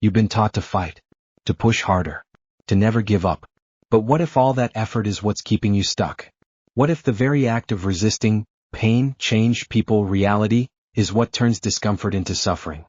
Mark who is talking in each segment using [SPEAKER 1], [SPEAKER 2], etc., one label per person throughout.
[SPEAKER 1] You've been taught to fight, to push harder, to never give up. But what if all that effort is what's keeping you stuck? What if the very act of resisting pain, change, people, reality, is what turns discomfort into suffering?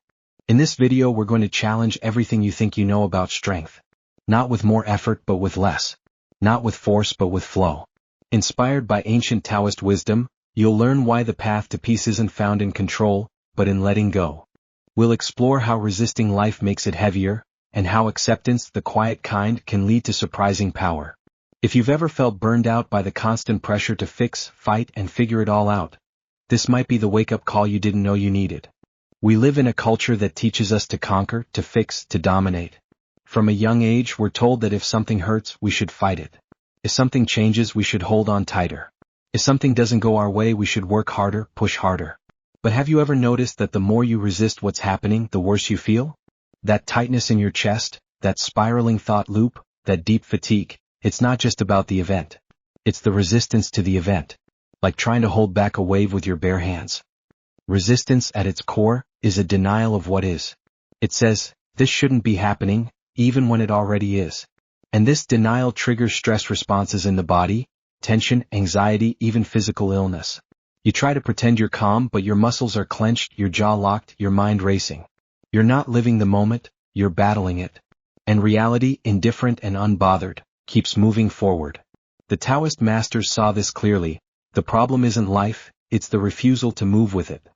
[SPEAKER 1] In this video we're going to challenge everything you think you know about strength. Not with more effort but with less. Not with force but with flow. Inspired by ancient Taoist wisdom, you'll learn why the path to peace isn't found in control, but in letting go. We'll explore how resisting life makes it heavier, and how acceptance, the quiet kind, can lead to surprising power. If you've ever felt burned out by the constant pressure to fix, fight, and figure it all out, this might be the wake-up call you didn't know you needed. We live in a culture that teaches us to conquer, to fix, to dominate. From a young age we're told that if something hurts, we should fight it. If something changes, we should hold on tighter. If something doesn't go our way, we should work harder, push harder. But have you ever noticed that the more you resist what's happening, the worse you feel? That tightness in your chest, that spiraling thought loop, that deep fatigue, it's not just about the event. It's the resistance to the event. Like trying to hold back a wave with your bare hands. Resistance at its core is a denial of what is. It says, this shouldn't be happening, even when it already is. And this denial triggers stress responses in the body, tension, anxiety, even physical illness. You try to pretend you're calm, but your muscles are clenched, your jaw locked, your mind racing. You're not living the moment, you're battling it. And reality, indifferent and unbothered, keeps moving forward. The Taoist masters saw this clearly. The problem isn't life, it's the refusal to move with it.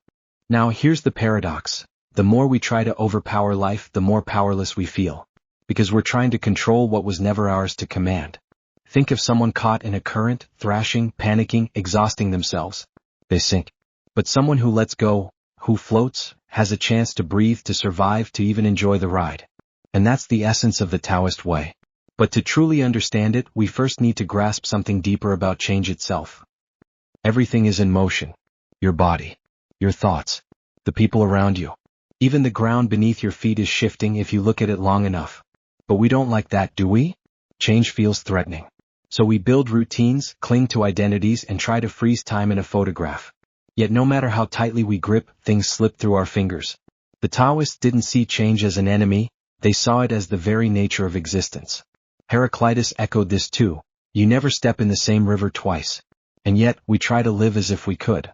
[SPEAKER 1] Now here's the paradox. The more we try to overpower life, the more powerless we feel. Because we're trying to control what was never ours to command. Think of someone caught in a current, thrashing, panicking, exhausting themselves. They sink. But someone who lets go, who floats, has a chance to breathe, to survive, to even enjoy the ride. And that's the essence of the Taoist way. But to truly understand it, we first need to grasp something deeper about change itself. Everything is in motion. Your body. Your thoughts. The people around you. Even the ground beneath your feet is shifting if you look at it long enough. But we don't like that, do we? Change feels threatening. So we build routines, cling to identities, and try to freeze time in a photograph. Yet no matter how tightly we grip, things slip through our fingers. The Taoists didn't see change as an enemy, they saw it as the very nature of existence. Heraclitus echoed this too. You never step in the same river twice. And yet, we try to live as if we could.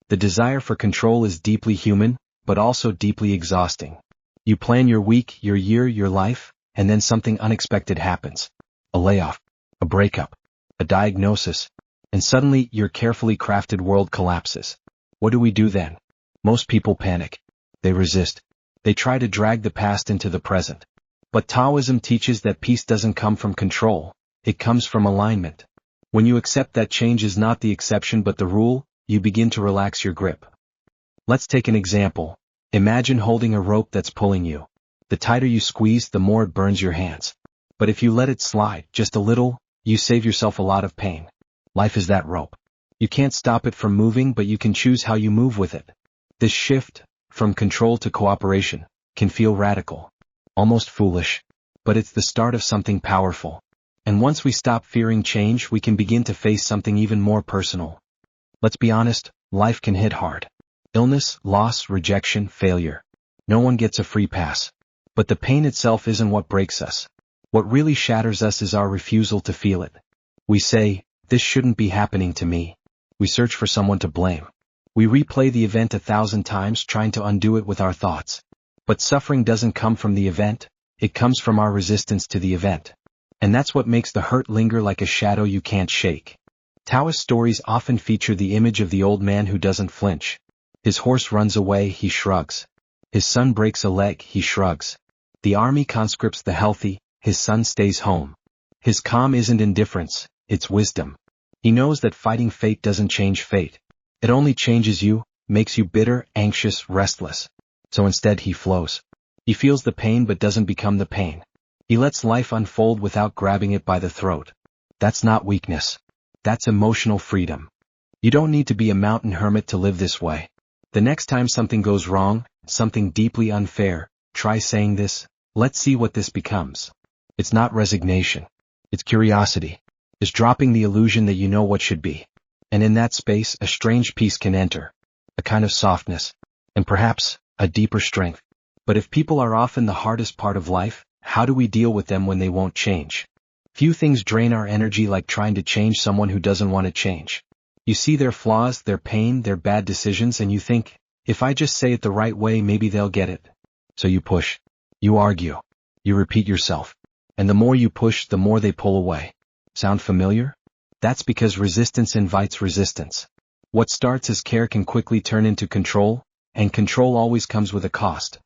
[SPEAKER 1] The desire for control is deeply human, but also deeply exhausting. You plan your week, your year, your life, and then something unexpected happens. A layoff. A breakup, a diagnosis, and suddenly your carefully crafted world collapses. What do we do then? Most people panic. They resist. They try to drag the past into the present. But Taoism teaches that peace doesn't come from control, it comes from alignment. When you accept that change is not the exception but the rule, you begin to relax your grip. Let's take an example. Imagine holding a rope that's pulling you. The tighter you squeeze, the more it burns your hands. But if you let it slide, just a little, you save yourself a lot of pain. Life is that rope. You can't stop it from moving, but you can choose how you move with it. This shift, from control to cooperation, can feel radical. Almost foolish. But it's the start of something powerful. And once we stop fearing change, we can begin to face something even more personal. Let's be honest, life can hit hard. Illness, loss, rejection, failure. No one gets a free pass. But the pain itself isn't what breaks us. What really shatters us is our refusal to feel it. We say, this shouldn't be happening to me. We search for someone to blame. We replay the event 1,000 times trying to undo it with our thoughts. But suffering doesn't come from the event, it comes from our resistance to the event. And that's what makes the hurt linger like a shadow you can't shake. Taoist stories often feature the image of the old man who doesn't flinch. His horse runs away, he shrugs. His son breaks a leg, he shrugs. The army conscripts the healthy, his son stays home. His calm isn't indifference, it's wisdom. He knows that fighting fate doesn't change fate. It only changes you, makes you bitter, anxious, restless. So instead he flows. He feels the pain but doesn't become the pain. He lets life unfold without grabbing it by the throat. That's not weakness. That's emotional freedom. You don't need to be a mountain hermit to live this way. The next time something goes wrong, something deeply unfair, try saying this, let's see what this becomes. It's not resignation. It's curiosity. It's dropping the illusion that you know what should be. And in that space, a strange peace can enter. A kind of softness. And perhaps, a deeper strength. But if people are often the hardest part of life, how do we deal with them when they won't change? Few things drain our energy like trying to change someone who doesn't want to change. You see their flaws, their pain, their bad decisions, and you think, if I just say it the right way, maybe they'll get it. So you push. You argue. You repeat yourself. And the more you push, the more they pull away. Sound familiar? That's because resistance invites resistance. What starts as care can quickly turn into control, and control always comes with a cost.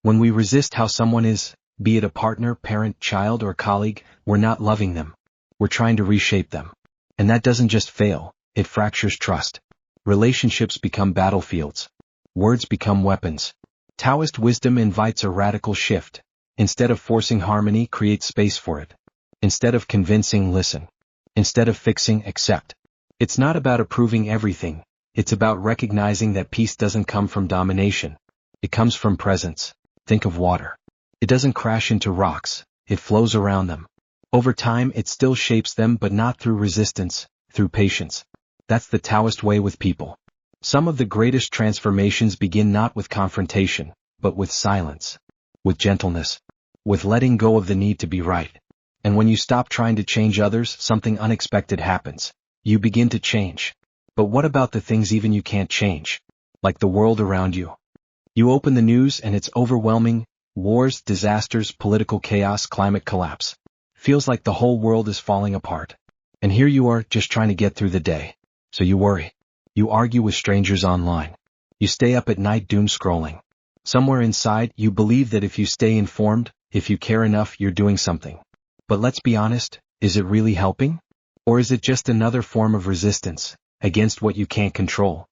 [SPEAKER 1] When we resist how someone is, be it a partner, parent, child, or colleague, we're not loving them. We're trying to reshape them. And that doesn't just fail, it fractures trust. Relationships become battlefields. Words become weapons. Taoist wisdom invites a radical shift. Instead of forcing harmony, create space for it. Instead of convincing, listen. Instead of fixing, accept. It's not about approving everything. It's about recognizing that peace doesn't come from domination. It comes from presence. Think of water. It doesn't crash into rocks. It flows around them. Over time, it still shapes them, but not through resistance, through patience. That's the Taoist way with people. Some of the greatest transformations begin not with confrontation, but with silence, with gentleness, with letting go of the need to be right. And when you stop trying to change others, something unexpected happens. You begin to change. But what about the things even you can't change? Like the world around you. You open the news and it's overwhelming. Wars, disasters, political chaos, climate collapse. Feels like the whole world is falling apart. And here you are, just trying to get through the day. So you worry. You argue with strangers online. You stay up at night doom scrolling. Somewhere inside, you believe that if you stay informed, if you care enough, you're doing something. But let's be honest, is it really helping? Or is it just another form of resistance against what you can't control?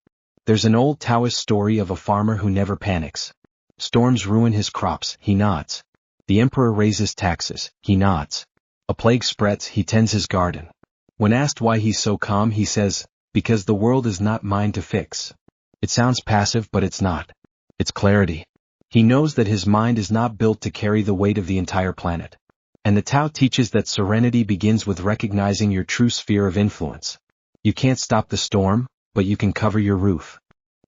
[SPEAKER 1] There's an old Taoist story of a farmer who never panics. Storms ruin his crops, he nods. The emperor raises taxes, he nods. A plague spreads, he tends his garden. When asked why he's so calm, he says, because the world is not mine to fix. It sounds passive, but it's not. It's clarity. He knows that his mind is not built to carry the weight of the entire planet. And the Tao teaches that serenity begins with recognizing your true sphere of influence. You can't stop the storm, but you can cover your roof.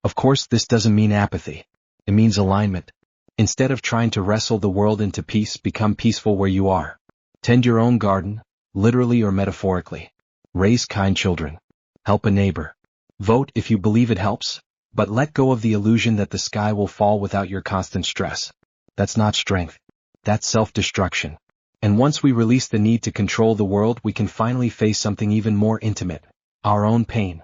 [SPEAKER 1] Of course, this doesn't mean apathy. It means alignment. Instead of trying to wrestle the world into peace, become peaceful where you are. Tend your own garden, literally or metaphorically. Raise kind children. Help a neighbor. Vote if you believe it helps, but let go of the illusion that the sky will fall without your constant stress. That's not strength. That's self-destruction. And once we release the need to control the world, we can finally face something even more intimate. Our own pain.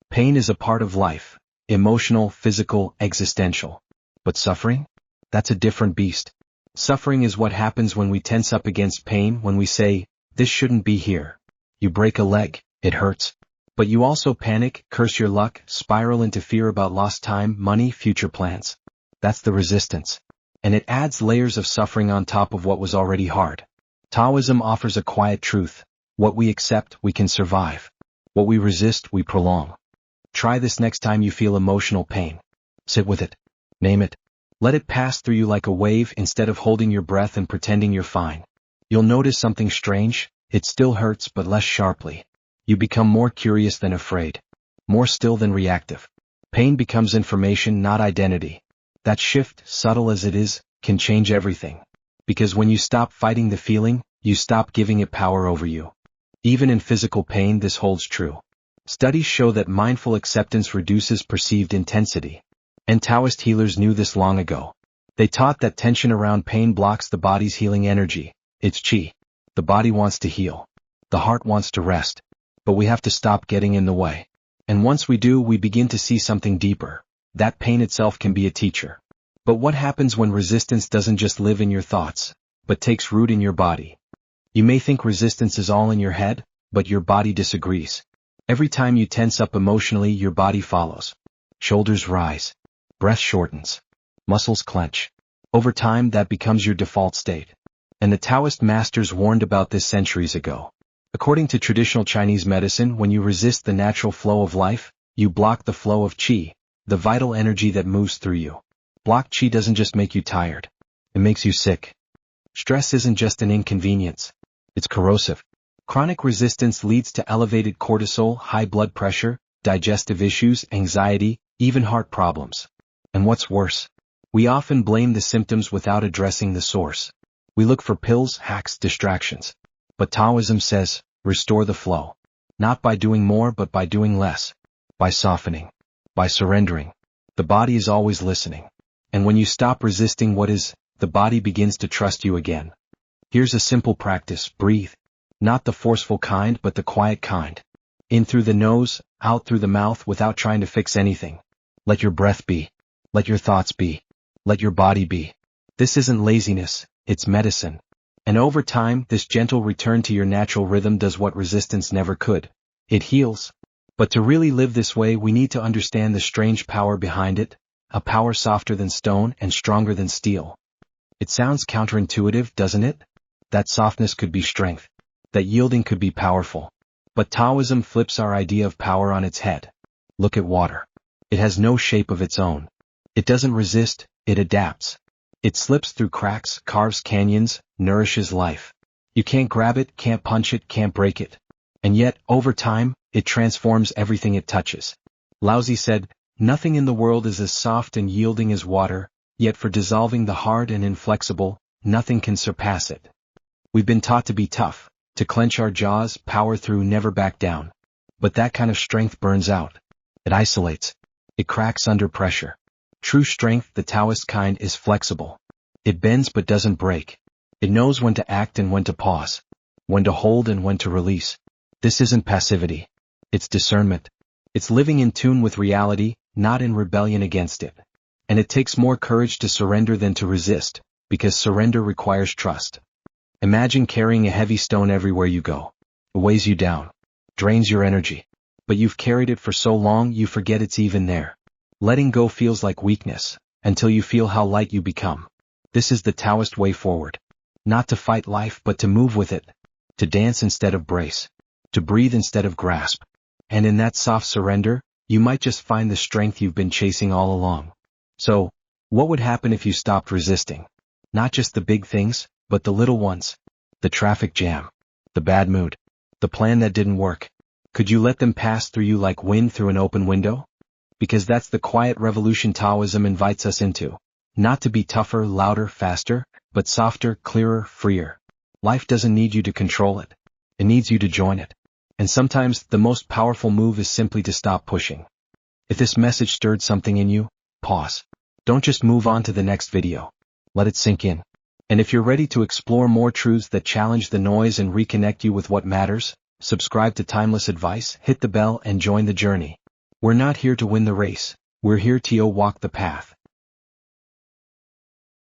[SPEAKER 1] Pain is a part of life. Emotional, physical, existential. But suffering? That's a different beast. Suffering is what happens when we tense up against pain, when we say, this shouldn't be here. You break a leg, it hurts. But you also panic, curse your luck, spiral into fear about lost time, money, future plans. That's the resistance. And it adds layers of suffering on top of what was already hard. Taoism offers a quiet truth. What we accept, we can survive. What we resist, we prolong. Try this next time you feel emotional pain. Sit with it. Name it. Let it pass through you like a wave instead of holding your breath and pretending you're fine. You'll notice something strange. It still hurts, but less sharply. You become more curious than afraid. More still than reactive. Pain becomes information, not identity. That shift, subtle as it is, can change everything. Because when you stop fighting the feeling, you stop giving it power over you. Even in physical pain, this holds true. Studies show that mindful acceptance reduces perceived intensity. And Taoist healers knew this long ago. They taught that tension around pain blocks the body's healing energy. It's qi. The body wants to heal. The heart wants to rest. But we have to stop getting in the way. And once we do, we begin to see something deeper. That pain itself can be a teacher. But what happens when resistance doesn't just live in your thoughts, but takes root in your body? You may think resistance is all in your head, but your body disagrees. Every time you tense up emotionally, your body follows. Shoulders rise. Breath shortens. Muscles clench. Over time, that becomes your default state. And the Taoist masters warned about this centuries ago. According to traditional Chinese medicine, when you resist the natural flow of life, you block the flow of qi, the vital energy that moves through you. Blocked qi doesn't just make you tired. It makes you sick. Stress isn't just an inconvenience. It's corrosive. Chronic resistance leads to elevated cortisol, high blood pressure, digestive issues, anxiety, even heart problems. And what's worse? We often blame the symptoms without addressing the source. We look for pills, hacks, distractions. But Taoism says, restore the flow. Not by doing more but by doing less. By softening. By surrendering. The body is always listening. And when you stop resisting what is, the body begins to trust you again. Here's a simple practice: breathe. Not the forceful kind but the quiet kind. In through the nose, out through the mouth without trying to fix anything. Let your breath be. Let your thoughts be. Let your body be. This isn't laziness, it's medicine. And over time, this gentle return to your natural rhythm does what resistance never could. It heals. But to really live this way, we need to understand the strange power behind it, a power softer than stone and stronger than steel. It sounds counterintuitive, doesn't it? That softness could be strength. That yielding could be powerful. But Taoism flips our idea of power on its head. Look at water. It has no shape of its own. It doesn't resist, it adapts. It slips through cracks, carves canyons, nourishes life. You can't grab it, can't punch it, can't break it. And yet, over time, it transforms everything it touches. Laozi said, "Nothing in the world is as soft and yielding as water, yet for dissolving the hard and inflexible, nothing can surpass it." We've been taught to be tough, to clench our jaws, power through, never back down. But that kind of strength burns out. It isolates. It cracks under pressure. True strength, the Taoist kind, is flexible. It bends but doesn't break. It knows when to act and when to pause. When to hold and when to release. This isn't passivity. It's discernment. It's living in tune with reality, not in rebellion against it. And it takes more courage to surrender than to resist, because surrender requires trust. Imagine carrying a heavy stone everywhere you go. It weighs you down, drains your energy. But you've carried it for so long you forget it's even there. Letting go feels like weakness, until you feel how light you become. This is the Taoist way forward. Not to fight life but to move with it. To dance instead of brace. To breathe instead of grasp. And in that soft surrender, you might just find the strength you've been chasing all along. So, what would happen if you stopped resisting? Not just the big things, but the little ones. The traffic jam. The bad mood. The plan that didn't work. Could you let them pass through you like wind through an open window? Because that's the quiet revolution Taoism invites us into. Not to be tougher, louder, faster, but softer, clearer, freer. Life doesn't need you to control it. It needs you to join it. And sometimes, the most powerful move is simply to stop pushing. If this message stirred something in you, pause. Don't just move on to the next video. Let it sink in. And if you're ready to explore more truths that challenge the noise and reconnect you with what matters, subscribe to Timeless Advice, hit the bell, and join the journey. We're not here to win the race. We're here to walk the path.